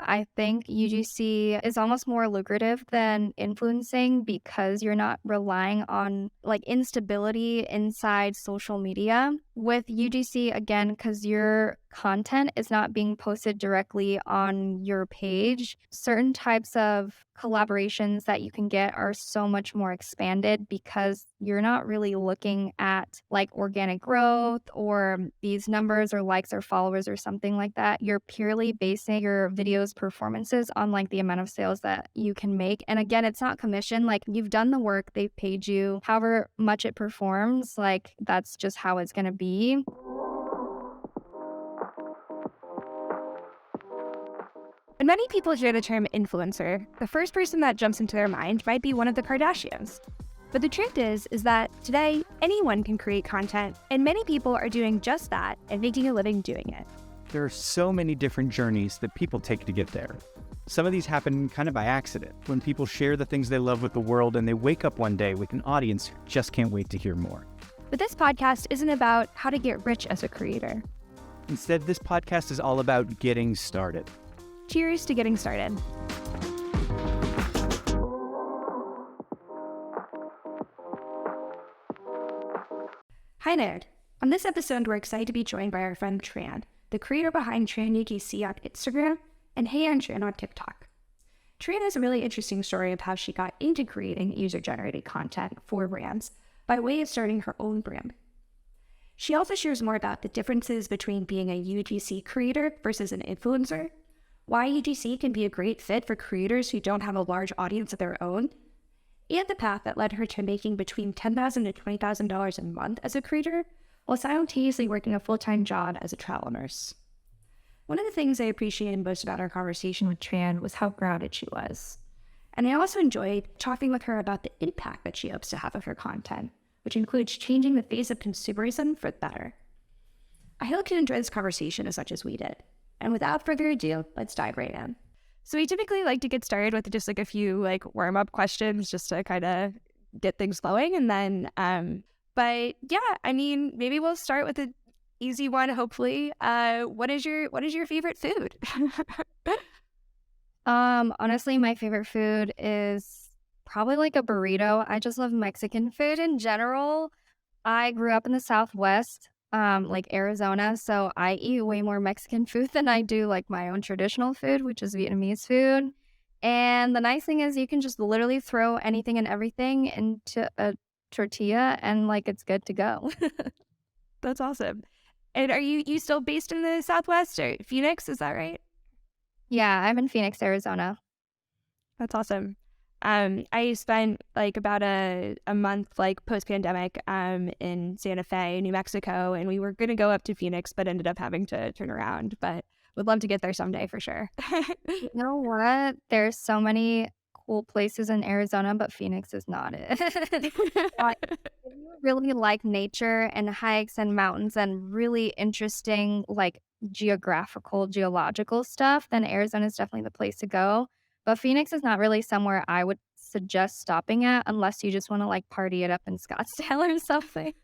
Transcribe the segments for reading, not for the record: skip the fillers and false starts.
I think UGC is almost more lucrative than influencing because you're not relying on like instability inside social media. With UGC, again, because your content is not being posted directly on your page, certain types of collaborations that you can get are so much more expanded because you're not really looking at like organic growth or these numbers or likes or followers or something like that. You're purely basing your videos performances on like the amount of sales that you can make. And again, it's not commission. Like you've done the work, they've paid you however much it performs. Like that's just how it's going to be. When many people hear the term influencer, the first person that jumps into their mind might be one of the Kardashians. But the truth is that today, anyone can create content, and many people are doing just that and making a living doing it. There are so many different journeys that people take to get there. Some of these happen kind of by accident, when people share the things they love with the world and they wake up one day with an audience who just can't wait to hear more. But this podcast isn't about how to get rich as a creator. Instead, this podcast is all about getting started. Cheers to getting started. Hi Nerd. On this episode, we're excited to be joined by our friend Tran, the creator behind Tran UGC on Instagram and Hey I'm Tran on TikTok. Tran has a really interesting story of how she got into creating user-generated content for brands by way of starting her own brand. She also shares more about the differences between being a UGC creator versus an influencer, why UGC can be a great fit for creators who don't have a large audience of their own, and the path that led her to making between $10,000 to $20,000 a month as a creator while simultaneously working a full-time job as a travel nurse. One of the things I appreciated most about our conversation with Tran was how grounded she was. And I also enjoyed talking with her about the impact that she hopes to have of her content, which includes changing the face of consumerism for the better. I hope you enjoyed this conversation as much as we did. And without further ado, let's dive right in. So we typically like to get started with just like a few like warm-up questions just to kind of get things flowing. And then, but yeah, I mean, maybe we'll start with an easy one, hopefully. What is your favorite food? Honestly, my favorite food is probably like a burrito. I just love Mexican food in general. I grew up in the Southwest, like Arizona, so I eat way more Mexican food than I do like my own traditional food, which is Vietnamese food. And the nice thing is you can just literally throw anything and everything into a tortilla and like it's good to go. That's awesome. And are you still based in the Southwest or Phoenix? Is that right? Yeah, I'm in Phoenix, Arizona. That's awesome. I spent like about a month like post-pandemic in Santa Fe, New Mexico, and we were going to go up to Phoenix, but ended up having to turn around. But would love to get there someday for sure. You know what? There's so many cool places in Arizona, but Phoenix is not it. If you really like nature and hikes and mountains and really interesting like geological stuff, then Arizona is definitely the place to go. But Phoenix is not really somewhere I would suggest stopping at unless you just want to like party it up in Scottsdale or something.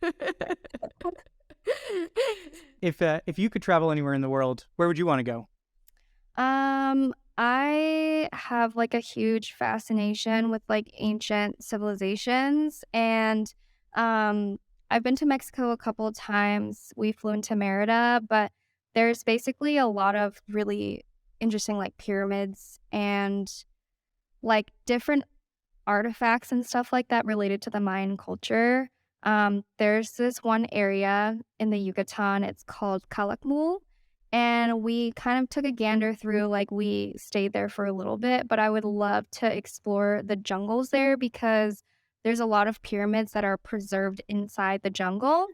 If you could travel anywhere in the world, where would you want to go? I have like a huge fascination with like ancient civilizations, and I've been to Mexico a couple of times. We flew into Merida, but there's basically a lot of really interesting like pyramids and like different artifacts and stuff like that related to the Mayan culture. There's this one area in the Yucatan, it's called Calakmul, and we kind of took a gander through, like we stayed there for a little bit, but I would love to explore the jungles there because there's a lot of pyramids that are preserved inside the jungle.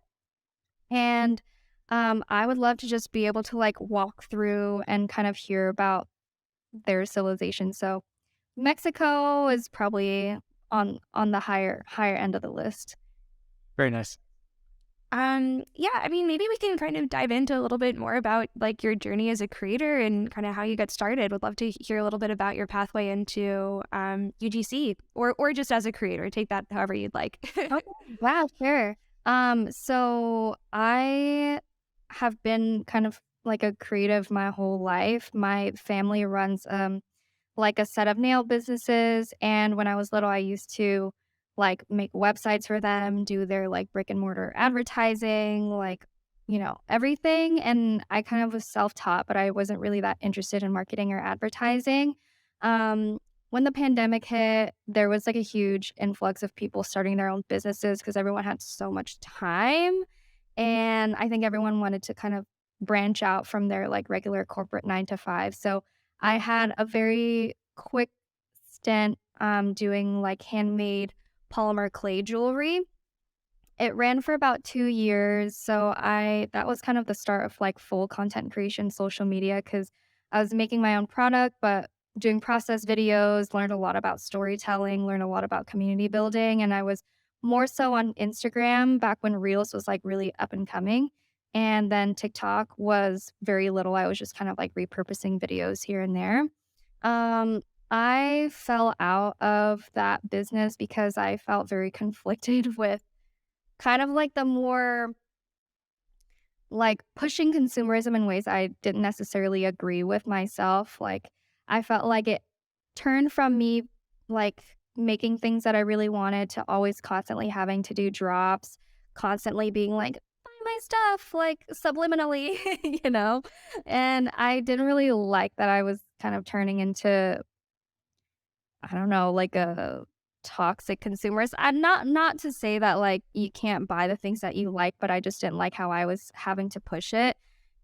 And I would love to just be able to like walk through and kind of hear about their civilization. So Mexico is probably on the higher end of the list. Very nice. Yeah, I mean, maybe we can kind of dive into a little bit more about like your journey as a creator and kind of how you got started. Would love to hear a little bit about your pathway into UGC or just as a creator. Take that however you'd like. Okay, wow, sure. So I have been kind of like a creative my whole life. My family runs like a set of nail businesses, and when I was little I used to like make websites for them, do their like brick and mortar advertising, like everything. And I kind of was self-taught, but I wasn't really that interested in marketing or advertising. Um when the pandemic hit, there was like a huge influx of people starting their own businesses because everyone had so much time. And I think everyone wanted to kind of branch out from their like regular corporate 9 to 5. So I had a very quick stint doing like handmade polymer clay jewelry. It ran for about 2 years. So that was kind of the start of like full content creation, social media, because I was making my own product, but doing process videos, learned a lot about storytelling, learned a lot about community building. And I was more so on Instagram back when Reels was like really up and coming. And then TikTok was very little. I was just kind of like repurposing videos here and there. Um, I fell out of that business because I felt very conflicted with kind of like the more like pushing consumerism in ways I didn't necessarily agree with myself. Like I felt like it turned from me like making things that I really wanted to always constantly having to do drops, constantly being like, buy my stuff, like subliminally, you know? And I didn't really like that I was kind of turning into I don't know, like a toxic consumerist. Not to say that like you can't buy the things that you like, but I just didn't like how I was having to push it.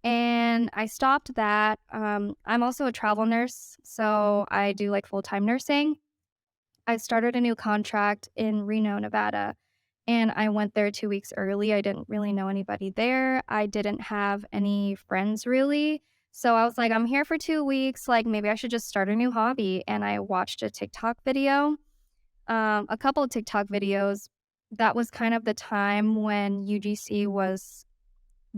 And I stopped that. I'm also a travel nurse, so I do like full-time nursing. I started a new contract in Reno, Nevada, and I went there 2 weeks early. I didn't really know anybody there. I didn't have any friends really. So I was like, I'm here for 2 weeks. Like, maybe I should just start a new hobby. And I watched a TikTok video, a couple of TikTok videos. That was kind of the time when UGC was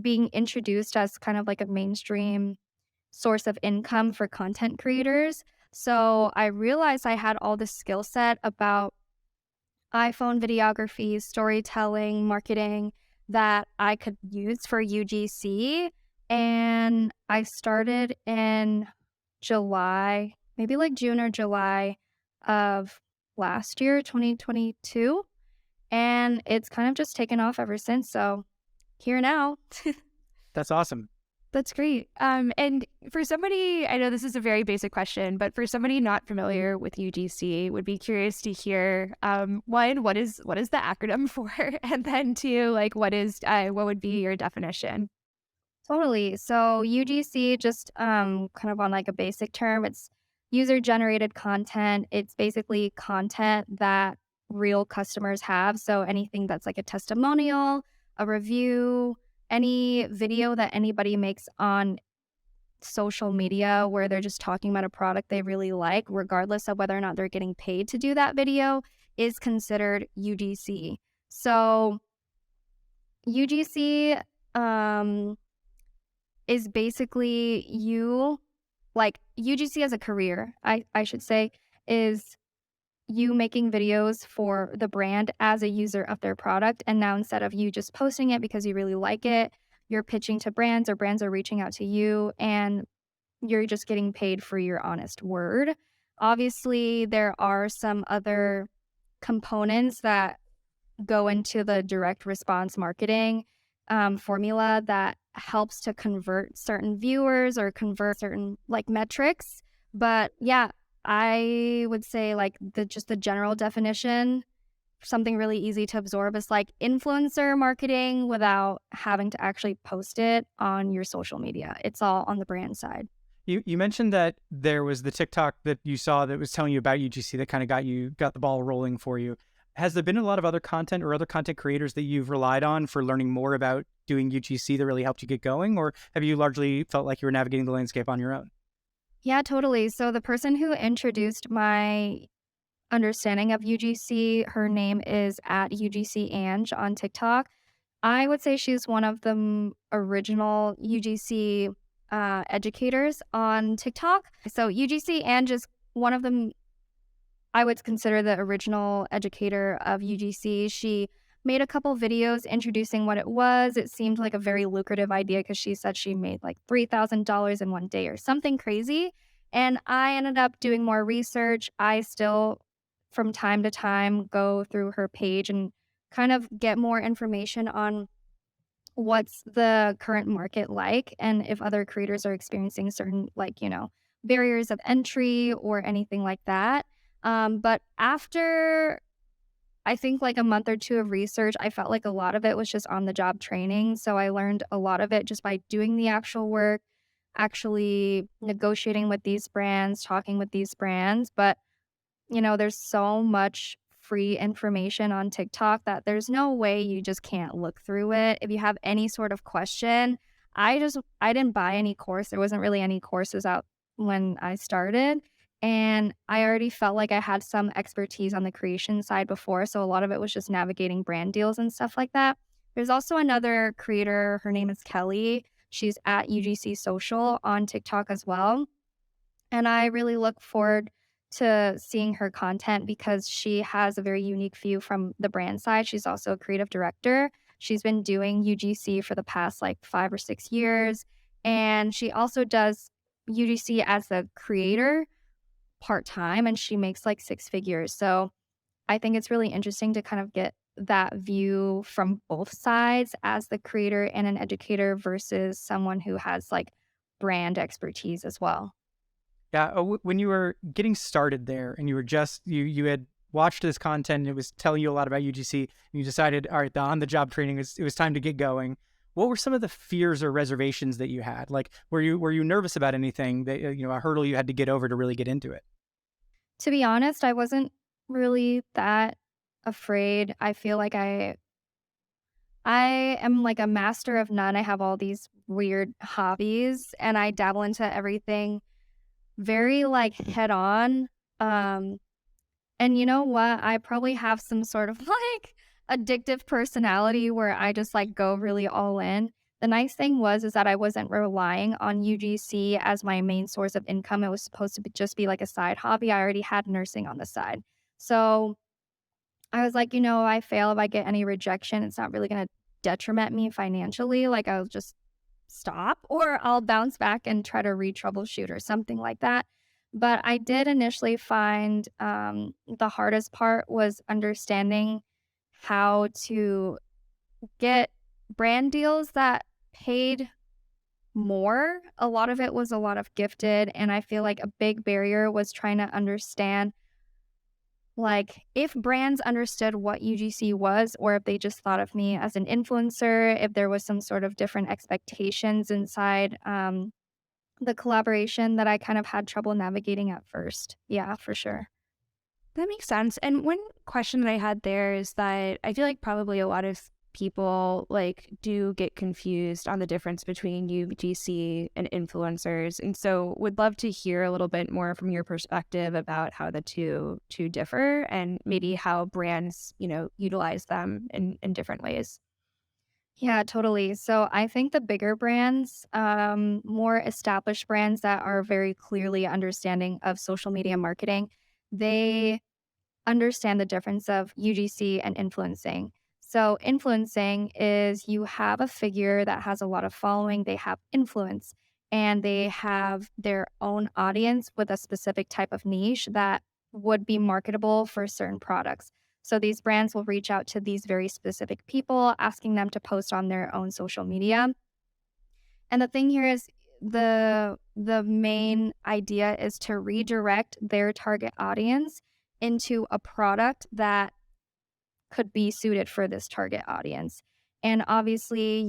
being introduced as kind of like a mainstream source of income for content creators. So I realized I had all this skill set about iPhone videography, storytelling, marketing that I could use for UGC. And I started in July, maybe like June or July of last year, 2022. And it's kind of just taken off ever since. So here now. That's awesome. That's great. And for somebody, I know this is a very basic question, but for somebody not familiar with UGC, would be curious to hear, one, what is the acronym for? And then two, like what would be your definition? Totally. So UGC, just kind of on like a basic term, it's user generated content. It's basically content that real customers have. So anything that's like a testimonial, a review, any video that anybody makes on social media where they're just talking about a product they really like, regardless of whether or not they're getting paid to do that video, is considered UGC. So UGC is basically like UGC as a career, I should say, is you making videos for the brand as a user of their product. And now instead of you just posting it because you really like it, you're pitching to brands or brands are reaching out to you and you're just getting paid for your honest word. Obviously, there are some other components that go into the direct response marketing formula that helps to convert certain viewers or convert certain like metrics. But yeah, I would say like the general definition, something really easy to absorb is like influencer marketing without having to actually post it on your social media. It's all on the brand side. You mentioned that there was the TikTok that you saw that was telling you about UGC that kind of got the ball rolling for you. Has there been a lot of other content or other content creators that you've relied on for learning more about doing UGC that really helped you get going? Or have you largely felt like you were navigating the landscape on your own? Yeah, totally. So the person who introduced my understanding of UGC, her name is at UGC Ange on TikTok. I would say she's one of the original UGC educators on TikTok. So UGC Ange is one of them. I would consider the original educator of UGC. She made a couple videos introducing what it was. It seemed like a very lucrative idea because she said she made like $3,000 in one day or something crazy. And I ended up doing more research. I still, from time to time, go through her page and kind of get more information on what's the current market like and if other creators are experiencing certain, like, barriers of entry or anything like that. But after I think like a month or two of research, I felt like a lot of it was just on the job training. So I learned a lot of it just by doing the actual work, actually negotiating with these brands, talking with these brands. But there's so much free information on TikTok that there's no way you just can't look through it. If you have any sort of question, I didn't buy any course. There wasn't really any courses out when I started. And I already felt like I had some expertise on the creation side before. So a lot of it was just navigating brand deals and stuff like that. There's also another creator. Her name is Kelly. She's at UGC Social on TikTok as well. And I really look forward to seeing her content because she has a very unique view from the brand side. She's also a creative director. She's been doing UGC for the past like 5 or 6 years. And she also does UGC as a creator part time, and she makes like 6 figures. So I think it's really interesting to kind of get that view from both sides as the creator and an educator versus someone who has like brand expertise as well. Yeah, when you were getting started there and you were just you had watched this content and it was telling you a lot about UGC and you decided, all right, the on the job training it was time to get going. What were some of the fears or reservations that you had? Like, were you nervous about anything that a hurdle you had to get over to really get into it? To be honest, I wasn't really that afraid. I feel like I am like a master of none. I have all these weird hobbies and I dabble into everything very like head on. Um and you know what? I probably have some sort of like addictive personality where I just like go really all in. The nice thing is that I wasn't relying on UGC as my main source of income. It was supposed to just be like a side hobby. I already had nursing on the side. So I was like, I fail if I get any rejection, it's not really going to detriment me financially. Like I'll just stop or I'll bounce back and try to re-troubleshoot or something like that. But I did initially find the hardest part was understanding how to get brand deals that paid more. A lot of it was a lot of gifted. And I feel like a big barrier was trying to understand like if brands understood what UGC was, or if they just thought of me as an influencer, if there was some sort of different expectations inside the collaboration that I kind of had trouble navigating at first. Yeah, for sure. That makes sense. And one question that I had there is that I feel like probably a lot of people like do get confused on the difference between UGC and influencers. And so would love to hear a little bit more from your perspective about how the two differ and maybe how brands, utilize them in different ways. Yeah, totally. So I think the bigger brands, more established brands that are very clearly understanding of social media marketing, they understand the difference of UGC and influencing. So, influencing is you have a figure that has a lot of following, they have influence, and they have their own audience with a specific type of niche that would be marketable for certain products. So, these brands will reach out to these very specific people, asking them to post on their own social media. And the thing here is the main idea is to redirect their target audience into a product that could be suited for this target audience. And obviously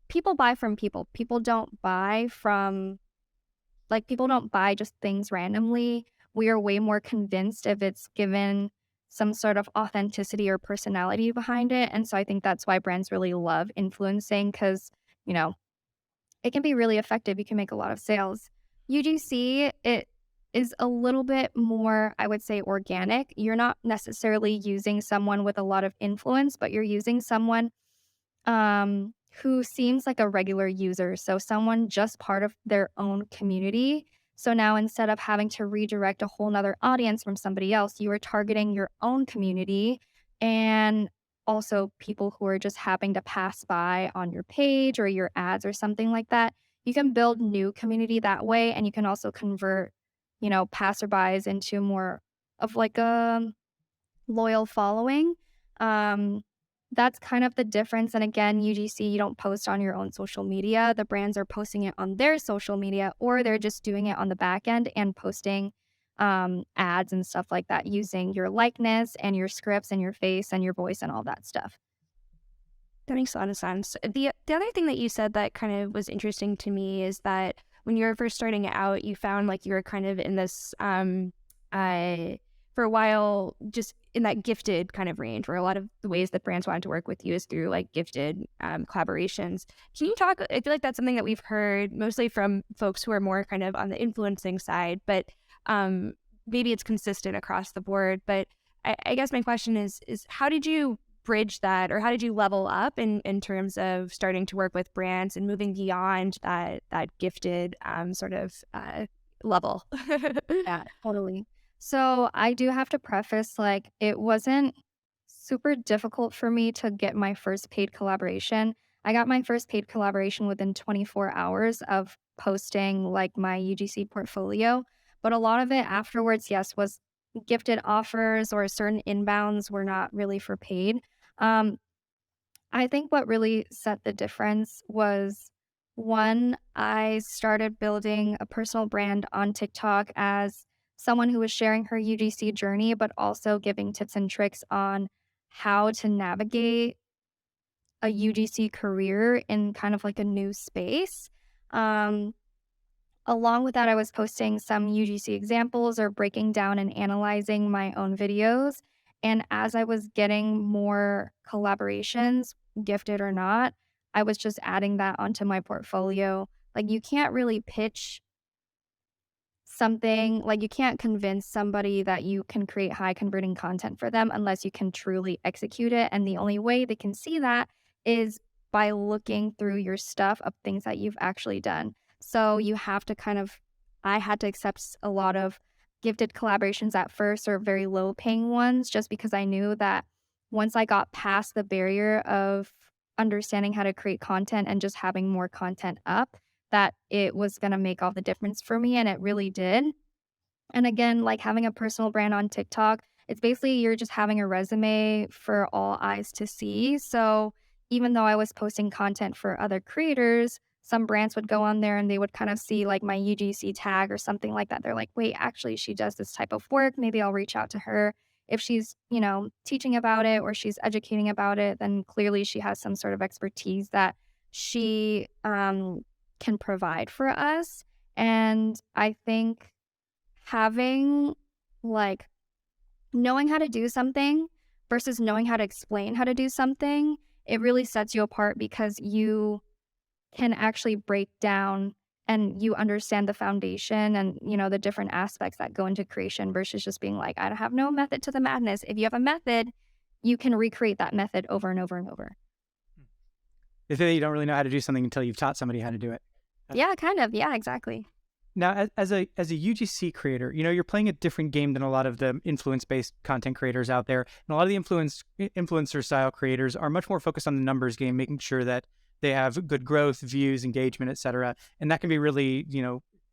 people buy from people. People don't buy just things randomly. We are way more convinced if it's given some sort of authenticity or personality behind it. And so I think that's why brands really love influencing because, you know, it can be really effective. You can make a lot of sales. UGC, it is a little bit more, I would say, organic. You're not necessarily using someone with a lot of influence, but you're using someone who seems like a regular user. So someone just part of their own community. So now instead of having to redirect a whole nother audience from somebody else, you are targeting your own community and also people who are just having to pass by on your page or your ads or something like that. You can build new community that way, and you can also convert, passerbys into more of like a loyal following. Um, that's kind of the difference. And again, UGC, you don't post on your own social media. The brands are posting it on their social media, or they're just doing it on the back end and posting ads and stuff like that using your likeness and your scripts and your face and your voice and all that stuff. That makes a lot of sense. The other thing that you said that kind of was interesting to me is that when you were first starting out, you found like you were kind of in this for a while just in that gifted kind of range where a lot of the ways that brands wanted to work with you is through like gifted collaborations. Can you talk? I feel like that's something that we've heard mostly from folks who are more kind of on the influencing side, but maybe it's consistent across the board. But I guess my question is how did you bridge that, or how did you level up in terms of starting to work with brands and moving beyond that gifted sort of level? Yeah, totally. So I do have to preface, like, it wasn't super difficult for me to get my first paid collaboration. I got my first paid collaboration within 24 hours of posting like my UGC portfolio. But a lot of it afterwards, yes, was gifted offers or certain inbounds were not really for paid. Um, I think what really set the difference was one, I started building a personal brand on TikTok as someone who was sharing her UGC journey, but also giving tips and tricks on how to navigate a UGC career in kind of like a new space. Um, Along with that, I was posting some UGC examples or breaking down and analyzing my own videos. And as I was getting more collaborations, gifted or not, I was just adding that onto my portfolio. Like, you can't really pitch something, like, you can't convince somebody that you can create high converting content for them unless you can truly execute it. And the only way they can see that is by looking through your stuff of things that you've actually done. So you have to kind of, I had to accept a lot of gifted collaborations at first or very low paying ones just because I knew that once I got past the barrier of understanding how to create content and just having more content up, that it was going to make all the difference for me. And it really did. And again, like having a personal brand on TikTok, it's basically you're just having a resume for all eyes to see. So even though I was posting content for other creators, some brands would go on there and they would kind of see like my UGC tag or something like that. They're like, wait, actually, she does this type of work. Maybe I'll reach out to her. If she's, teaching about it or she's educating about it, then clearly she has some sort of expertise that she can provide for us. And I think having like knowing how to do something versus knowing how to explain how to do something, it really sets you apart because you can actually break down and you understand the foundation and the different aspects that go into creation versus just being like, I have no method to the madness. If you have a method, you can recreate that method over and over and over. They say you don't really know how to do something until you've taught somebody how to do it. Yeah, kind of. Yeah, exactly. Now, as a UGC creator, you're playing a different game than a lot of the influence-based content creators out there. And a lot of the influencer style creators are much more focused on the numbers game, making sure that they have good growth, views, engagement, etc. And that can be really,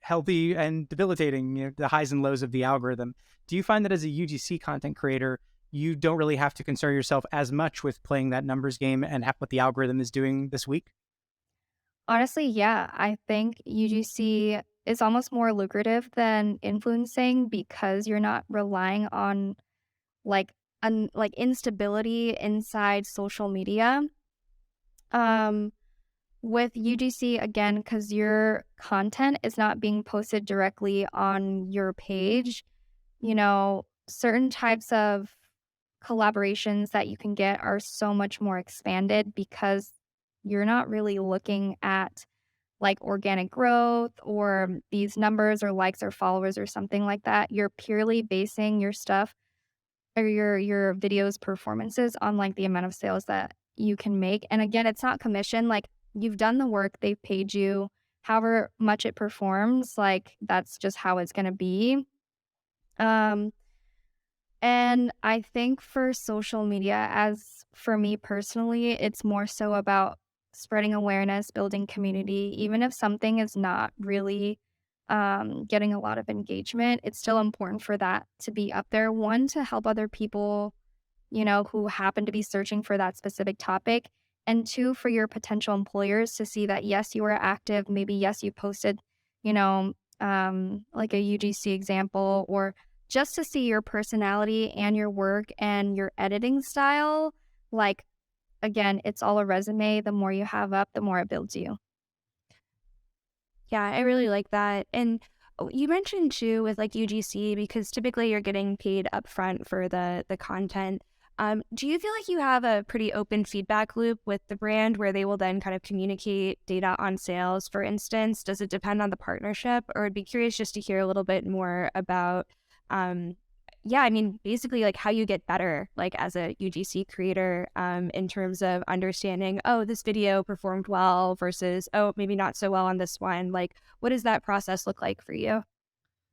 healthy and debilitating, the highs and lows of the algorithm. Do you find that as a UGC content creator, you don't really have to concern yourself as much with playing that numbers game and what the algorithm is doing this week? Honestly, yeah. I think UGC is almost more lucrative than influencing because you're not relying on like like instability inside social media. Um with UGC again, because your content is not being posted directly on your page, certain types of collaborations that you can get are so much more expanded because you're not really looking at like organic growth or these numbers or likes or followers or something like that. You're purely basing your stuff or your videos performances on like the amount of sales that you can make. And again, it's not commission. Like, you've done the work, they've paid you. However much it performs, like that's just how it's going to be. Um And I think for social media, as for me personally, it's more so about spreading awareness, building community. Even if something is not really getting a lot of engagement, it's still important for that to be up there. One, to help other people, who happen to be searching for that specific topic. And two, for your potential employers to see that, yes, you are active. Maybe, yes, you posted, like a UGC example, or just to see your personality and your work and your editing style. Like, again, it's all a resume. The more you have up, the more it builds you. Yeah, I really like that. And you mentioned too with like UGC, because typically you're getting paid upfront for the content. Do you feel like you have a pretty open feedback loop with the brand where they will then kind of communicate data on sales, for instance? Does it depend on the partnership? Or I'd be curious just to hear a little bit more about, um, yeah, I mean, basically like how you get better, like as a UGC creator, in terms of understanding, oh, this video performed well versus, oh, maybe not so well on this one. Like, what does that process look like for you?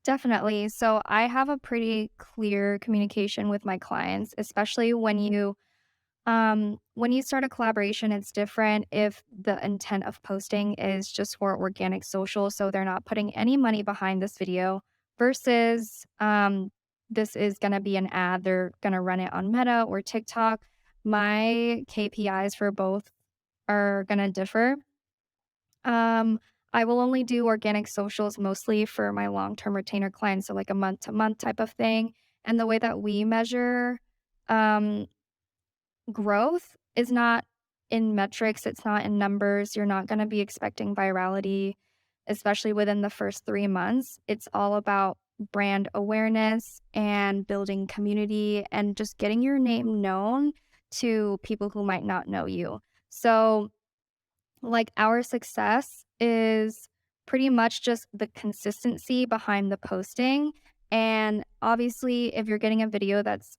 Definitely. So I have a pretty clear communication with my clients, especially when you start a collaboration. It's different if the intent of posting is just for organic social, so they're not putting any money behind this video, versus this is going to be an ad. They're going to run it on Meta or TikTok. My KPIs for both are going to differ. Um, I will only do organic socials mostly for my long-term retainer clients, so like a month-to-month type of thing. And the way that we measure um, growth is not in metrics, it's not in numbers. You're not going to be expecting virality, especially within the first 3 months. It's all about brand awareness and building community and just getting your name known to people who might not know you. So, like, our success is pretty much just the consistency behind the posting. And obviously, if you're getting a video that's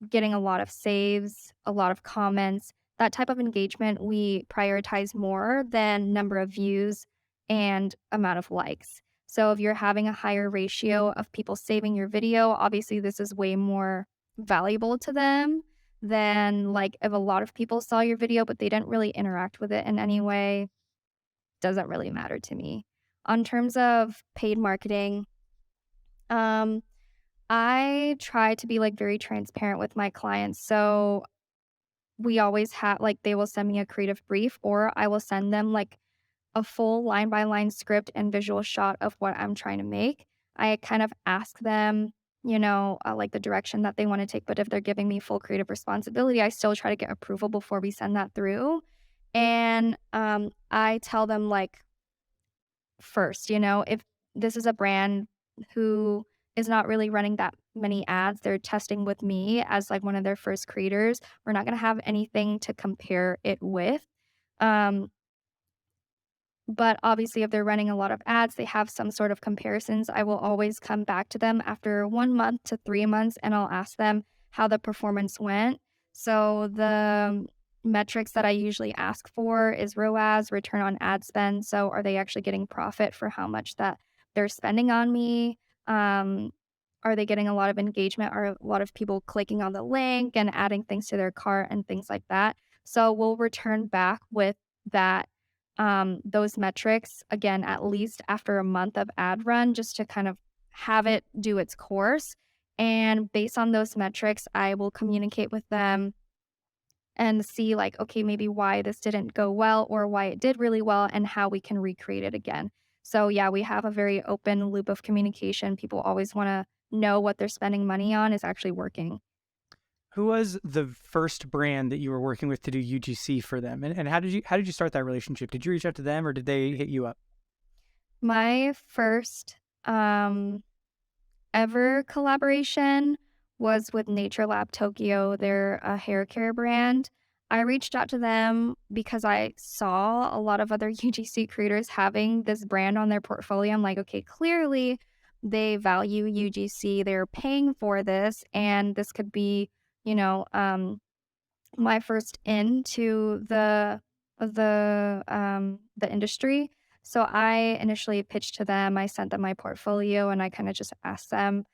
getting a lot of saves, a lot of comments, that type of engagement we prioritize more than number of views and amount of likes. So if you're having a higher ratio of people saving your video, obviously this is way more valuable to them than like if a lot of people saw your video but they didn't really interact with it in any way, doesn't really matter to me. On terms of paid marketing, um I try to be, like, very transparent with my clients, so we always have like, they will send me a creative brief, or I will send them, like, a full line-by-line script and visual shot of what I'm trying to make. I kind of ask them, like, the direction that they wanna take, but if they're giving me full creative responsibility, I still try to get approval before we send that through, and, I tell them, like, first, if this is a brand who is not really running that many ads, they're testing with me as like one of their first creators. We're not going to have anything to compare it with. Um, but obviously, if they're running a lot of ads, they have some sort of comparisons. I will always come back to them after 1 month to 3 months and I'll ask them how the performance went. So, the metrics that I usually ask for is ROAS, return on ad spend. So, are they actually getting profit for how much that they're spending on me? Um, are they getting a lot of engagement? Are a lot of people clicking on the link and adding things to their cart and things like that? So, we'll return back with that those metrics again at least after a month of ad run, just to kind of have it do its course. And based on those metrics, I will communicate with them and see, like, okay, maybe why this didn't go well or why it did really well and how we can recreate it again. So yeah, we have a very open loop of communication. People always want to know what they're spending money on is actually working. Who was the first brand that you were working with to do UGC for them? And how did you start that relationship? Did you reach out to them or did they hit you up? My first ever collaboration was with Nature Lab Tokyo. They're a hair care brand. I reached out to them because I saw a lot of other UGC creators having this brand on their portfolio. I'm like, okay, clearly they value UGC. They're paying for this, and this could be, you know, my first into the industry. So I initially pitched to them. I sent them my portfolio, and I kind of just asked them,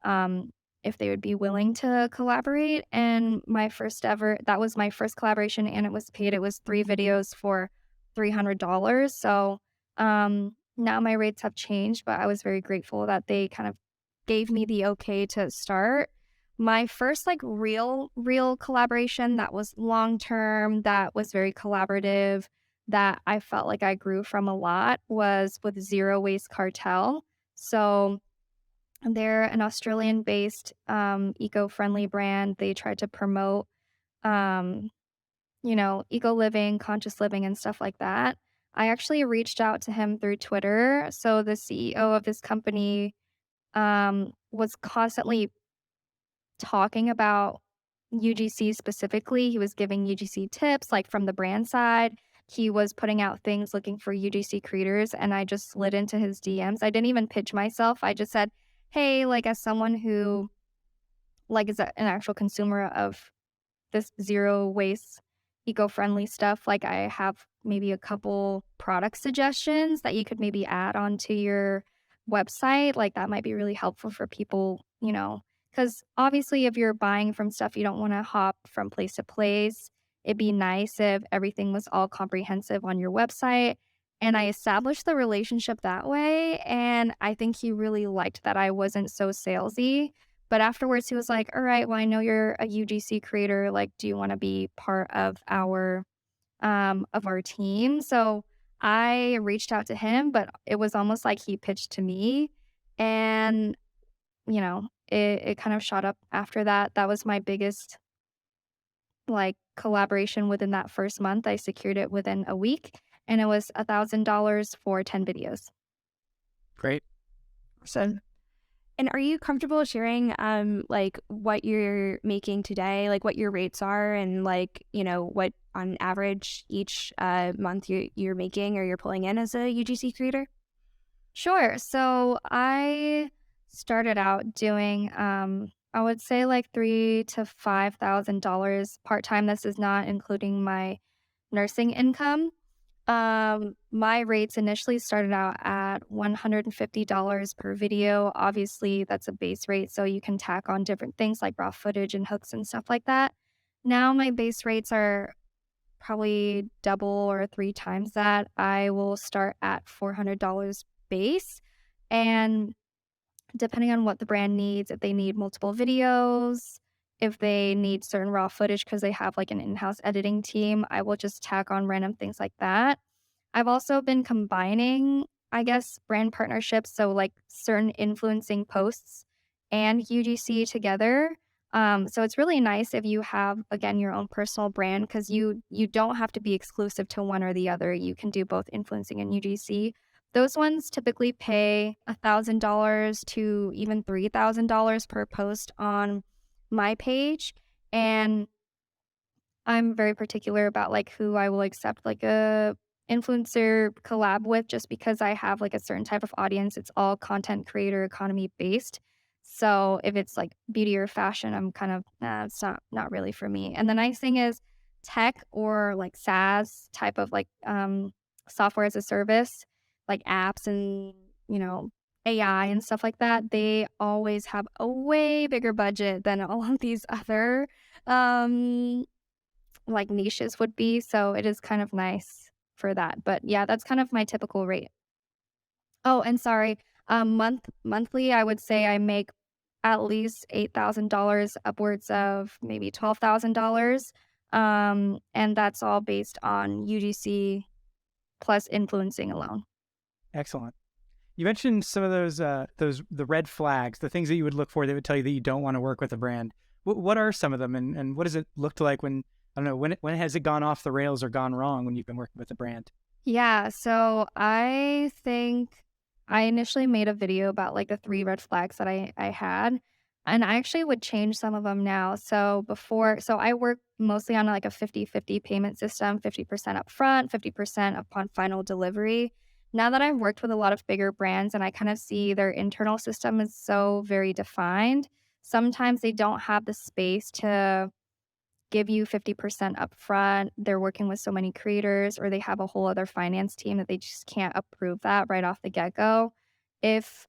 um, if they would be willing to collaborate. And that was my first collaboration and it was paid. It was 3 videos for $300. So now my rates have changed, but I was very grateful that they kind of gave me the okay to start. My first like real collaboration that was long term, that was very collaborative, that I felt like I grew from a lot was with Zero Waste Cartel. So they're an Australian-based, eco-friendly brand. They try to promote, um, eco living, conscious living, and stuff like that. I actually reached out to him through Twitter. So the CEO of this company, was constantly talking about UGC specifically. He was giving UGC tips, like, from the brand side. He was putting out things looking for UGC creators, and I just slid into his DMs. I didn't even pitch myself. I just said, "Hey, like, as someone who, like, is an actual consumer of this zero waste, eco-friendly stuff, like, I have maybe a couple product suggestions that you could maybe add onto your website, like, that might be really helpful for people, because obviously, if you're buying from stuff, you don't wanna hop from place to place. It'd be nice if everything was all comprehensive on your website, and I established the relationship that way, and I think he really liked that I wasn't so salesy. But afterwards, he was like, "All right, well, I know you're a UGC creator. Like, do you want to be part of our team?" So I reached out to him, but it was almost like he pitched to me, and it kind of shot up after that. That was my biggest like collaboration within that first month. I secured it within a week, and it was $1,000 for 10 videos. Great. So, and are you comfortable sharing like what you're making today, like what your rates are and like, what on average each month you're making or you're pulling in as a UGC creator? Sure. So I started out doing, I would say like $3,000 to $5,000 part time. This is not including my nursing income. My rates initially started out at $150 per video. Obviously, that's a base rate, so you can tack on different things like raw footage and hooks and stuff like that. Now my base rates are probably double or three times that. I will start at $400 base. And depending on what the brand needs, if they need multiple videos, if they need certain raw footage because they have like an in-house editing team, I will just tack on random things like that. I've also been combining, I guess, brand partnerships, so like certain influencing posts and UGC together. So it's really nice if you have, again, your own personal brand because you don't have to be exclusive to one or the other. You can do both influencing and UGC. Those ones typically pay $1,000 to even $3,000 per post on my page, and I'm very particular about like who I will accept like a influencer collab with just because I have like a certain type of audience. It's all content creator economy based. So if it's like beauty or fashion, I'm kind of it's not really for me. And the nice thing is tech or like SaaS type of like software as a service, like apps and AI and stuff like that, they always have a way bigger budget than all of these other um like niches would be, so it is kind of nice for that. But yeah, that's kind of my typical rate. Oh, and sorry, monthly, I would say I make at least $8,000, upwards of maybe $12,000. And that's all based on UGC plus influencing alone. Excellent. You mentioned some of those the red flags, the things that you would look for that would tell you that you don't want to work with a brand. What are some of them, and what does it look like when I don't know when has it gone off the rails or gone wrong when you've been working with a brand? Yeah, so I think I initially made a video about like the 3 red flags that I had, and I actually would change some of them now. So I work mostly on like a 50-50 payment system, 50% upfront, 50% upon final delivery. Now that I've worked with a lot of bigger brands and I kind of see their internal system is so very defined, sometimes they don't have the space to give you 50% upfront. They're working with so many creators, or they have a whole other finance team that they just can't approve that right off the get go. If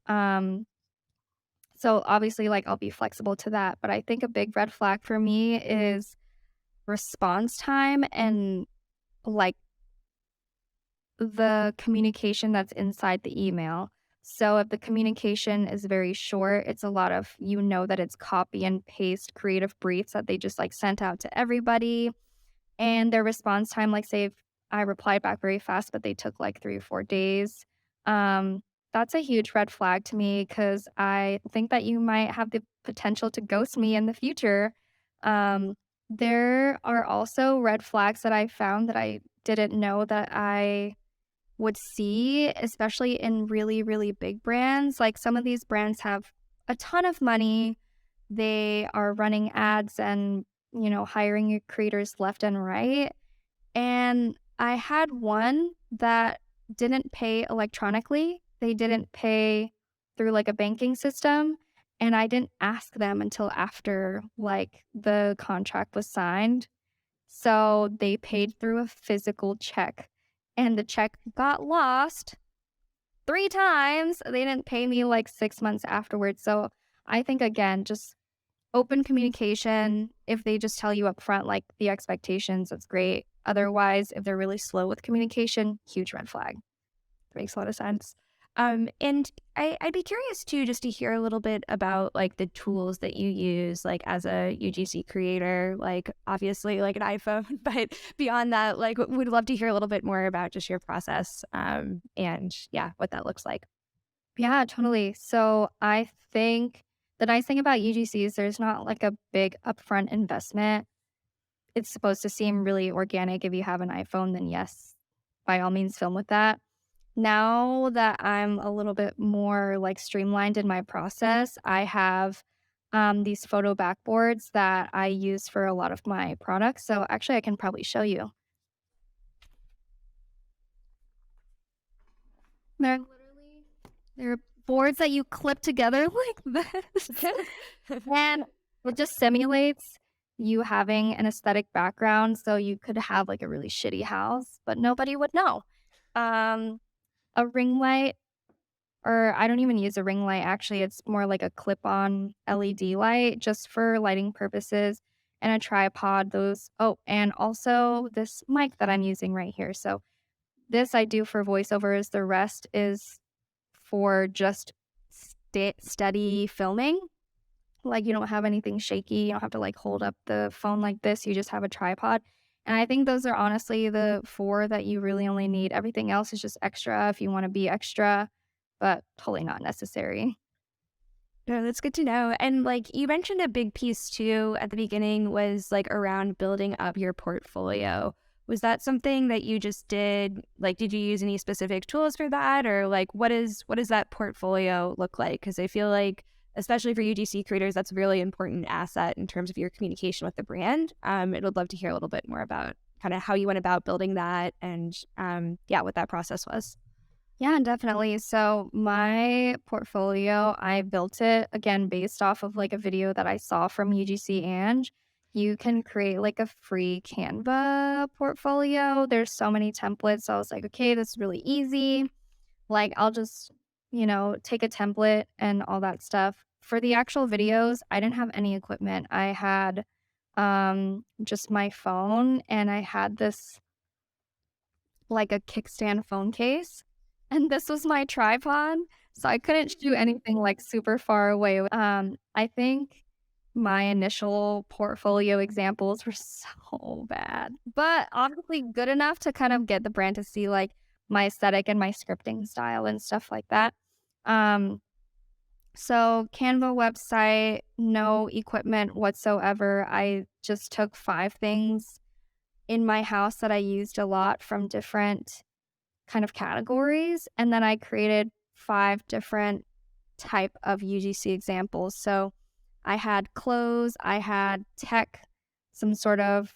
So obviously, like, I'll be flexible to that. But I think a big red flag for me is response time and like the communication that's inside the email. So if the communication is very short, it's a lot of, that it's copy and paste creative briefs that they just like sent out to everybody. And their response time, like say if I replied back very fast, but they took like 3 or 4 days. Um, that's a huge red flag to me because I think that you might have the potential to ghost me in the future. Um, there are also red flags that I found that I didn't know that I would see, especially in really, really big brands. Like some of these brands have a ton of money. They are running ads and, hiring creators left and right. And I had one that didn't pay electronically. They didn't pay through like a banking system. And I didn't ask them until after like the contract was signed. So they paid through a physical check and the check got lost 3 times. They didn't pay me like 6 months afterwards. So I think, again, just open communication. If they just tell you up front, like the expectations, that's great. Otherwise, if they're really slow with communication, huge red flag. Makes a lot of sense. And I'd be curious too, just to hear a little bit about like the tools that you use, like as a UGC creator, like obviously like an iPhone, but beyond that, like would love to hear a little bit more about just your process, and yeah, what that looks like. Yeah, totally. So I think the nice thing about UGC is there's not like a big upfront investment. It's supposed to seem really organic. If you have an iPhone, then yes, by all means, film with that. Now that I'm a little bit more like streamlined in my process, I have these photo backboards that I use for a lot of my products. So actually, I can probably show you. They're boards that you clip together like this. And it just simulates you having an aesthetic background. So you could have like a really shitty house, but nobody would know. Um, a ring light, or I don't even use a ring light. Actually, it's more like a clip-on LED light just for lighting purposes, and a tripod. And also this mic that I'm using right here. So this I do for voiceovers. The rest is for just steady filming. Like you don't have anything shaky. You don't have to like hold up the phone like this. You just have a tripod. And I think those are honestly the four that you really only need. Everything else is just extra if you want to be extra, but totally not necessary. No, that's good to know. And like you mentioned a big piece too at the beginning was like around building up your portfolio. Was that something that you just did? Like, did you use any specific tools for that? Or like, what does that portfolio look like? Because I feel like, especially for UGC creators, that's a really important asset in terms of your communication with the brand. I would love to hear a little bit more about kind of how you went about building that and yeah, what that process was. Yeah, definitely. So my portfolio, I built it again based off of like a video that I saw from UGC and you can create like a free Canva portfolio. There's so many templates. So I was like, okay, this is really easy. Like I'll just, take a template and all that stuff. For the actual videos, I didn't have any equipment. I had just my phone and I had this like a kickstand phone case. And this was my tripod, so I couldn't shoot anything like super far away. I think my initial portfolio examples were so bad, but obviously good enough to kind of get the brand to see like my aesthetic and my scripting style and stuff like that. Um, so Canva website, no equipment whatsoever. I just took 5 things in my house that I used a lot from different kind of categories, and then I created 5 different type of UGC examples. So I had clothes, I had tech, some sort of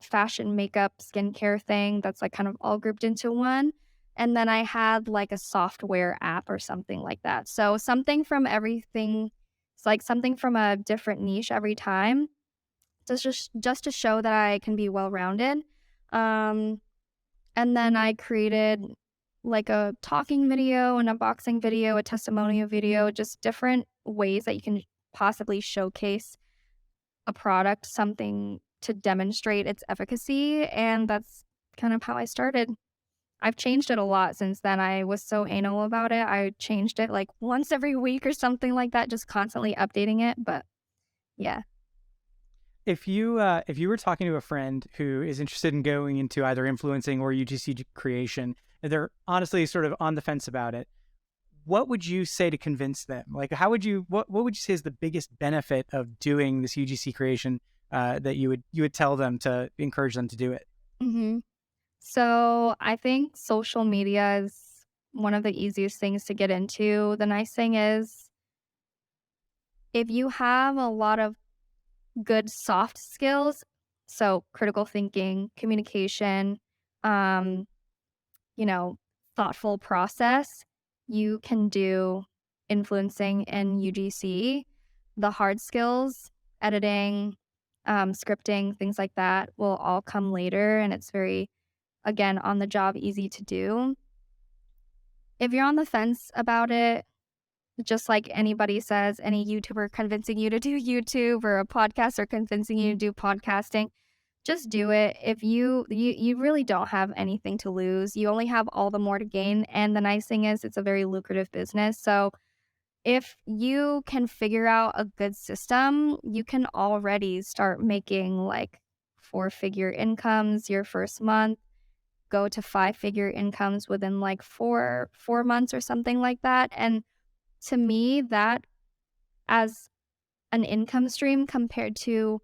fashion, makeup, skincare thing that's like kind of all grouped into one. And then I had like a software app or something like that. So something from everything. It's like something from a different niche every time. Just to show that I can be well rounded. And then I created like a talking video, an unboxing video, a testimonial video, just different ways that you can possibly showcase a product, something to demonstrate its efficacy. And that's kind of how I started. I've changed it a lot since then. I was so anal about it. I changed it like once every week or something like that, just constantly updating it. But yeah. If you were talking to a friend who is interested in going into either influencing or UGC creation, and they're honestly sort of on the fence about it, what would you say to convince them? Like, what would you say is the biggest benefit of doing this UGC creation that you would tell them to encourage them to do it? hmm So I think social media is one of the easiest things to get into. The nice thing is, if you have a lot of good soft skills, so critical thinking, communication, um, you know, thoughtful process, you can do influencing in UGC. The hard skills, editing, scripting, things like that will all come later. And it's very, again, on the job, easy to do. If you're on the fence about it, just like anybody says, any YouTuber convincing you to do YouTube or a podcaster convincing you to do podcasting, just do it. If you really don't have anything to lose, you only have all the more to gain. And the nice thing is, it's a very lucrative business. So if you can figure out a good system, you can already start making like 4-figure incomes your first month, go to 5-figure incomes within like four months or something like that. And to me, that as an income stream compared to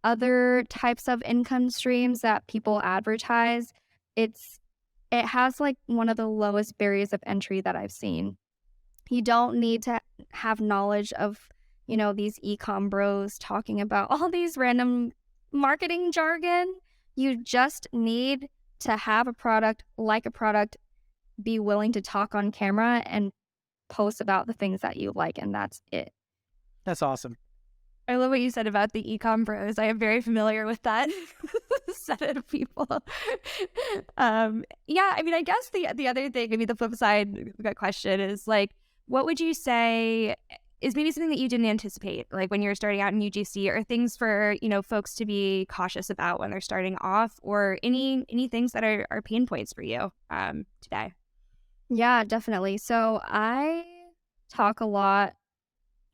other types of income streams that people advertise, it has like one of the lowest barriers of entry that I've seen. You don't need to have knowledge of, these e-com bros talking about all these random marketing jargon. You just need to have a product, like a product, be willing to talk on camera and post about the things that you like, and that's it. That's awesome. I love what you said about the e-com bros. I am very familiar with that set of people. Yeah, I mean, I guess the other thing, maybe the flip side of that question is like, what would you say is maybe something that you didn't anticipate, like when you're starting out in UGC, or things for, folks to be cautious about when they're starting off, or any things that are pain points for you today? Yeah, definitely. So I talk a lot,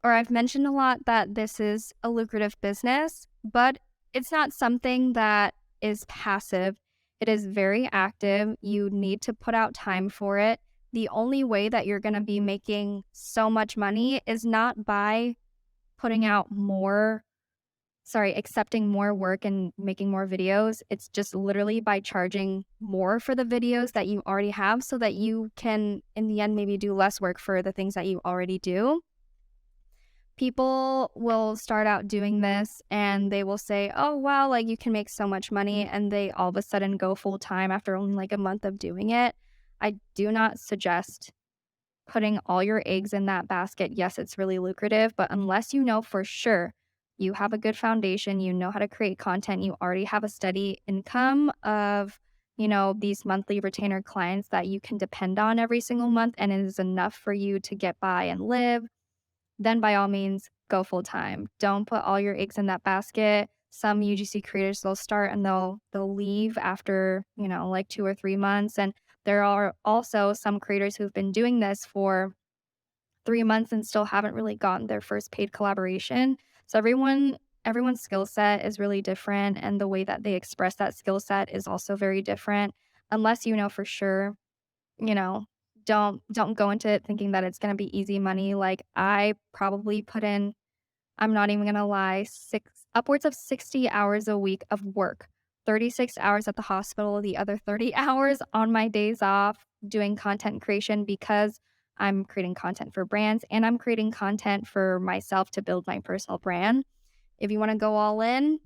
or I've mentioned a lot, that this is a lucrative business, but it's not something that is passive. It is very active. You need to put out time for it. The only way that you're going to be making so much money is not by accepting more work and making more videos. It's just literally by charging more for the videos that you already have, so that you can, in the end, maybe do less work for the things that you already do. People will start out doing this and they will say, oh, wow, like you can make so much money. And they all of a sudden go full time after only like a month of doing it. I do not suggest putting all your eggs in that basket. Yes, it's really lucrative, but unless you know for sure you have a good foundation, you know how to create content, you already have a steady income of, these monthly retainer clients that you can depend on every single month, and it is enough for you to get by and live, then by all means, go full time. Don't put all your eggs in that basket. Some UGC creators, they'll start and they'll leave after, like 2 or 3 months. And there are also some creators who've been doing this for 3 months and still haven't really gotten their first paid collaboration. So everyone's skill set is really different, and the way that they express that skill set is also very different. Unless you know for sure, you know, don't go into it thinking that it's going to be easy money. Like I probably put in, I'm not even going to lie, upwards of 60 hours a week of work, 36 hours at the hospital, the other 30 hours on my days off doing content creation, because I'm creating content for brands and I'm creating content for myself to build my personal brand. If you want to go all in,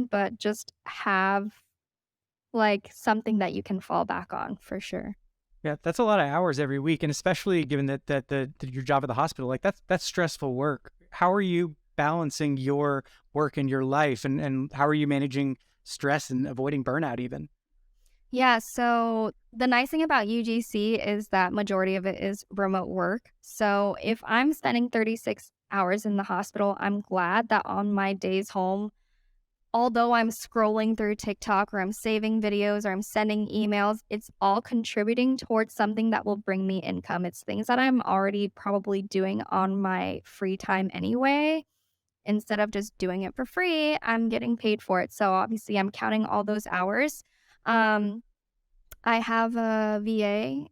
but just have like something that you can fall back on for sure. Yeah, that's a lot of hours every week, and especially given that your job at the hospital, like that's stressful work. How are you balancing your work and your life, and how are you managing stress and avoiding burnout even? Yeah, so the nice thing about UGC is that majority of it is remote work. So if I'm spending 36 hours in the hospital, I'm glad that on my days home, although I'm scrolling through TikTok or I'm saving videos or I'm sending emails, it's all contributing towards something that will bring me income. It's things that I'm already probably doing on my free time anyway. Instead of just doing it for free, I'm getting paid for it. So obviously, I'm counting all those hours. Um, I have a VA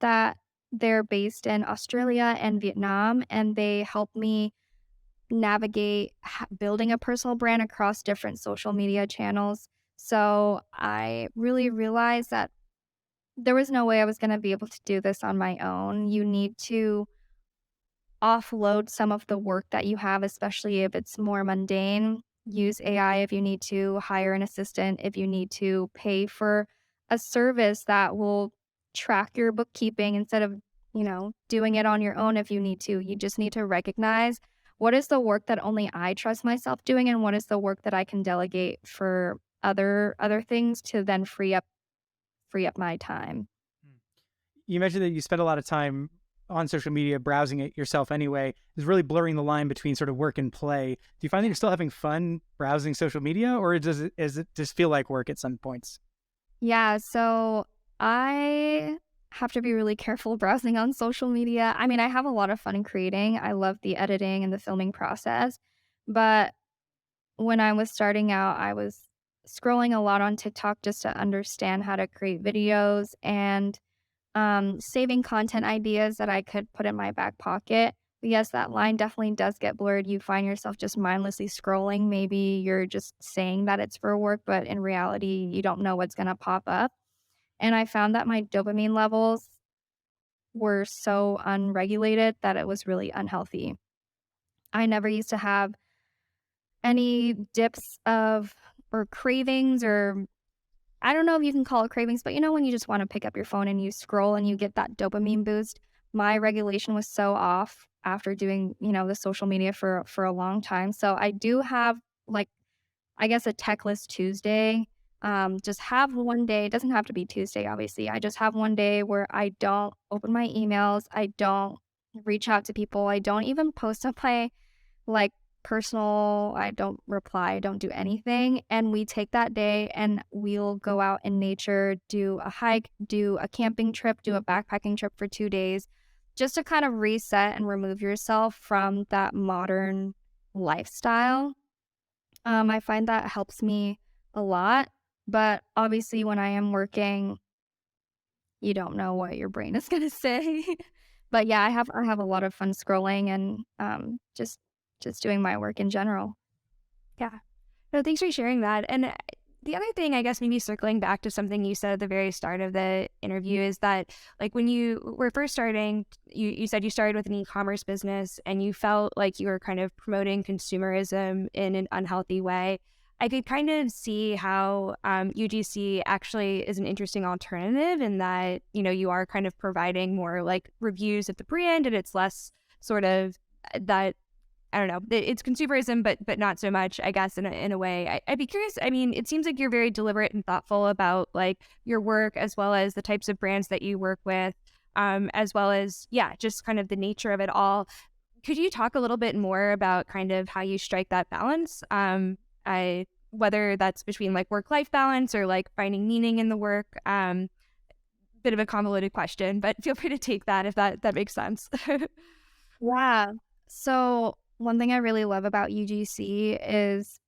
that they're based in Australia and Vietnam, and they help me navigate building a personal brand across different social media channels. So I really realized that there was no way I was going to be able to do this on my own. You need to offload some of the work that you have, especially if it's more mundane. Use AI if you need to, hire an assistant if you need to, pay for a service that will track your bookkeeping instead of, doing it on your own if you need to. You just need to recognize what is the work that only I trust myself doing and what is the work that I can delegate for other things to then free up my time. You mentioned that you spend a lot of time on social media browsing it yourself anyway. Is really blurring the line between sort of work and play. Do you find that you're still having fun browsing social media, or does it just feel like work at some points? Yeah, so I have to be really careful browsing on social media. I mean, I have a lot of fun creating. I love the editing and the filming process. But when I was starting out, I was scrolling a lot on TikTok just to understand how to create videos and saving content ideas that I could put in my back pocket. But yes, that line definitely does get blurred. You find yourself just mindlessly scrolling. Maybe you're just saying that it's for work, but in reality, you don't know what's going to pop up. And I found that my dopamine levels were so unregulated that it was really unhealthy. I never used to have any dips of or cravings, or I don't know if you can call it cravings, but when you just want to pick up your phone and you scroll and you get that dopamine boost. My regulation was so off after doing, the social media for a long time. So I do have, like, I guess, a techless Tuesday. Just have one day. It doesn't have to be Tuesday, obviously. I just have one day where I don't open my emails. I don't reach out to people. I don't even post on my, like, personal. I don't reply. I don't do anything. And we take that day and we'll go out in nature, do a hike, do a camping trip, do a backpacking trip for 2 days, just to kind of reset and remove yourself from that modern lifestyle. I find that helps me a lot, but obviously when I am working, you don't know what your brain is gonna say. But yeah, I have a lot of fun scrolling and, just doing my work in general. Yeah. No, thanks for sharing that. And the other thing, I guess, maybe circling back to something you said at the very start of the interview is that, like, when you were first starting, you said you started with an e-commerce business and you felt like you were kind of promoting consumerism in an unhealthy way. I could kind of see how UGC actually is an interesting alternative in that, you are kind of providing more like reviews of the brand and it's less sort of that I don't know. It's consumerism, but not so much, I guess, in a way. I'd be curious. I mean, it seems like you're very deliberate and thoughtful about like your work as well as the types of brands that you work with, as well as just kind of the nature of it all. Could you talk a little bit more about kind of how you strike that balance? I whether that's between like work-life balance or like finding meaning in the work. Bit of a convoluted question, but feel free to take that if that makes sense. Yeah. So one thing I really love about UGC is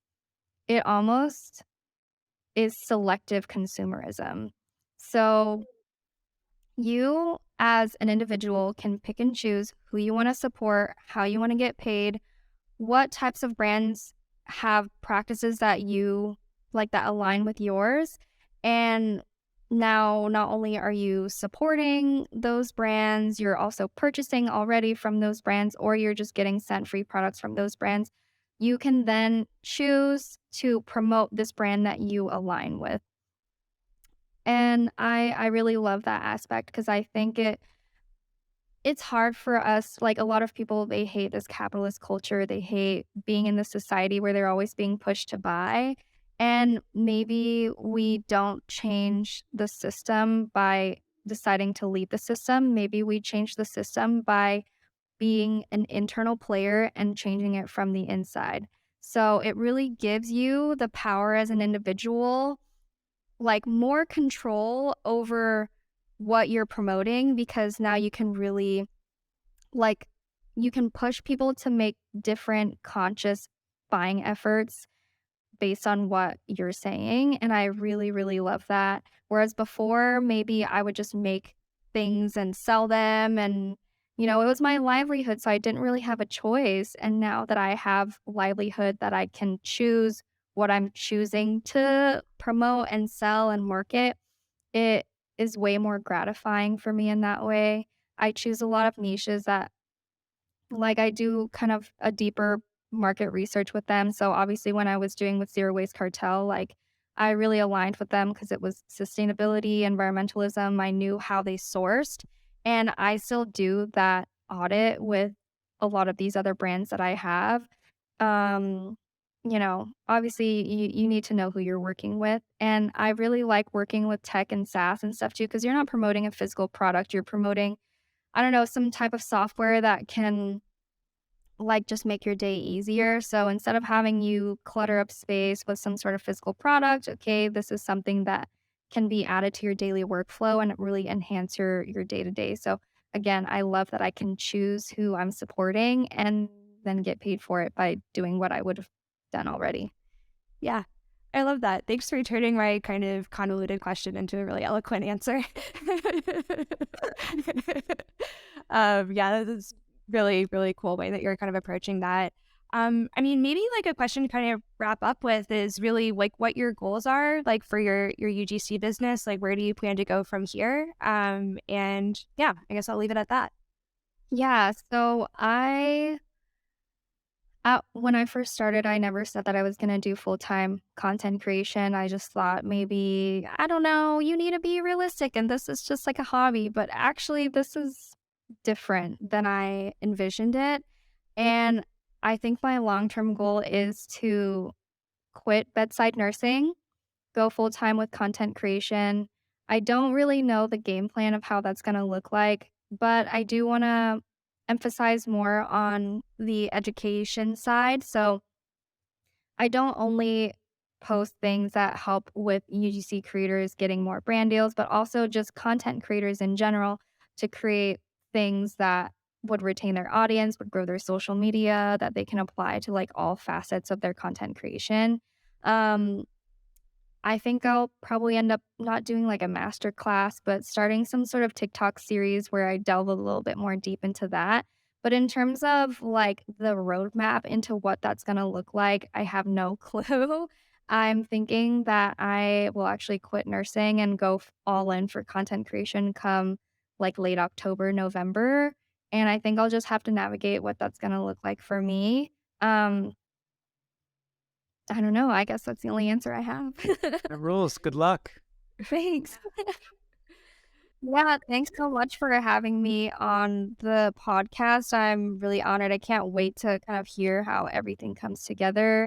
it almost is selective consumerism. So you as an individual can pick and choose who you want to support, how you want to get paid, what types of brands have practices that you like that align with yours. And now, not only are you supporting those brands, you're also purchasing already from those brands, or you're just getting sent free products from those brands. You can then choose to promote this brand that you align with. And I really love that aspect because I think it's hard for us, like, a lot of people, they hate this capitalist culture, they hate being in this society where they're always being pushed to buy, And maybe we don't change the system by deciding to leave the system. Maybe we change the system by being an internal player and changing it from the inside. So it really gives you the power as an individual, like more control over what you're promoting, because now you can really like you can push people to make different conscious buying efforts based on what you're saying. And I really, really love that. Whereas before, maybe I would just make things and sell them. And, it was my livelihood. So I didn't really have a choice. And now that I have livelihood, that I can choose what I'm choosing to promote and sell and market, it is way more gratifying for me in that way. I choose a lot of niches that I do kind of a deeper market research with them. So obviously when I was doing with Zero Waste Cartel, I really aligned with them because it was sustainability, environmentalism. I knew how they sourced. And I still do that audit with a lot of these other brands that I have. Obviously you need to know who you're working with. And I really like working with tech and SaaS and stuff too, because you're not promoting a physical product. You're promoting, I don't know, some type of software that can just make your day easier. So instead of having you clutter up space with some sort of physical product, okay, this is something that can be added to your daily workflow and really enhance your day to day. So again, I love that I can choose who I'm supporting and then get paid for it by doing what I would have done already. Yeah, I love that. Thanks for turning my kind of convoluted question into a really eloquent answer. Yeah, that is really, really cool way that you're kind of approaching that. Maybe like a question to kind of wrap up with is really like what your goals are like for your UGC business. Like, where do you plan to go from here? And yeah, I guess I'll leave it at that. Yeah, so when I first started, I never said that I was going to do full-time content creation. I just thought maybe, I don't know, you need to be realistic and this is just like a hobby. But actually, this is different than I envisioned it. And I think my long-term goal is to quit bedside nursing, go full-time with content creation. I don't really know the game plan of how that's going to look like, but I do want to emphasize more on the education side. So I don't only post things that help with UGC creators getting more brand deals, but also just content creators in general to create things that would retain their audience, would grow their social media, that they can apply to all facets of their content creation. Um, I think I'll probably end up not doing a master class, but starting some sort of TikTok series where I delve a little bit more deep into that. But in terms of the roadmap into what that's going to look like, I have no clue. I'm thinking that I will actually quit nursing and go all in for content creation come late October, November. And I think I'll just have to navigate what that's going to look like for me. Um, I don't know. I guess that's the only answer I have. It rules. Good luck. Thanks. Yeah, thanks so much for having me on the podcast. I'm really honored. I can't wait to kind of hear how everything comes together.